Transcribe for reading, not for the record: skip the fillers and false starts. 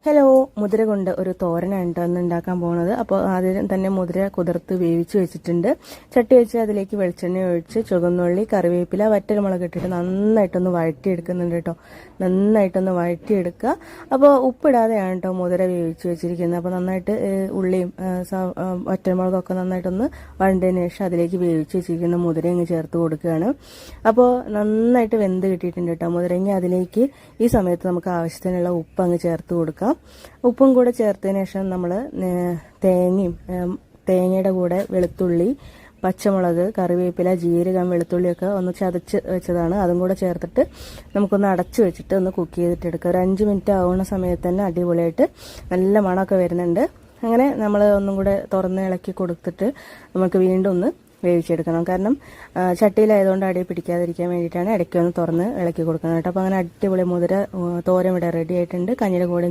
Hello, മുതിര കൊണ്ട് ഒരു തോരനാണ് ഇന്ന് ഉണ്ടാക്കാൻ പോകുന്നത്. അപ്പോൾ ആദ്യം തന്നെ മുതിര കുതിർത്ത് വേവിച്ച് വെച്ചിട്ടുണ്ട്. ചട്ടി വെച്ച് അതിലേക്ക് വെളിച്ചെണ്ണ ഒഴിച്ച് ചുവന്നുള്ളി, കറിവേപ്പില, വറ്റൽമുളക് ഇട്ടിട്ട് നന്നായിട്ടൊന്ന് വഴറ്റിയെടുക്കുന്നുണ്ട് കേട്ടോ. നന്നായിട്ടൊന്ന് വഴറ്റിയെടുക്കുക. അപ്പോൾ ഉപ്പിടാതെയാണ് കേട്ടോ മുതിര വേവിച്ച് വെച്ചിരിക്കുന്നത്. അപ്പോൾ നന്നായിട്ട് ഉള്ളിയും വറ്റൽമുളകൊക്കെ നന്നായിട്ടൊന്ന് വഴണ്ടതിന് ശേഷം അതിലേക്ക് വേവിച്ച് വെച്ചിരിക്കുന്ന മുതിര അങ്ങ് ചേർത്ത് കൊടുക്കുകയാണ്. അപ്പോൾ നന്നായിട്ട് വെന്ത് കിട്ടിയിട്ടുണ്ട് കേട്ടോ മുതിരങ്ങ. അതിലേക്ക് ഈ സമയത്ത് നമുക്ക് ആവശ്യത്തിനുള്ള ഉപ്പ് അങ്ങ് ചേർത്ത് കൊടുക്കാം. ഉപ്പും കൂടെ ചേർത്തതിന് ശേഷം നമ്മൾ തേങ്ങയുടെ കൂടെ വെളുത്തുള്ളി, പച്ചമുളക്, കറിവേപ്പില, ജീരകം, വെളുത്തുള്ളിയൊക്കെ ഒന്ന് ചതച്ച് വെച്ചതാണ്. അതും കൂടെ ചേർത്തിട്ട് നമുക്കൊന്ന് അടച്ചു വെച്ചിട്ട് ഒന്ന് കുക്ക് ചെയ്തിട്ടെടുക്കുക. ഒരു 5 മിനിറ്റ് ആവുന്ന സമയത്ത് തന്നെ അടിപൊളിയായിട്ട് നല്ല മണമൊക്കെ വരുന്നുണ്ട്. അങ്ങനെ നമ്മൾ ഒന്നും കൂടെ തുറന്ന് ഇളക്കി കൊടുത്തിട്ട് നമുക്ക് വീണ്ടും ഒന്ന് വേവിച്ചെടുക്കണം. കാരണം ചട്ടിയിലായതുകൊണ്ട് അടി പിടിക്കാതിരിക്കാൻ വേണ്ടിയിട്ടാണ് ഇടയ്ക്ക് ഒന്ന് തുറന്ന് ഇളക്കി കൊടുക്കുന്നത് കേട്ടോ. അപ്പോൾ അങ്ങനെ അടിപൊളി മുതിര തോരൻ ഇവിടെ റെഡി ആയിട്ടുണ്ട്. കഞ്ഞിയുടെ കൂടെ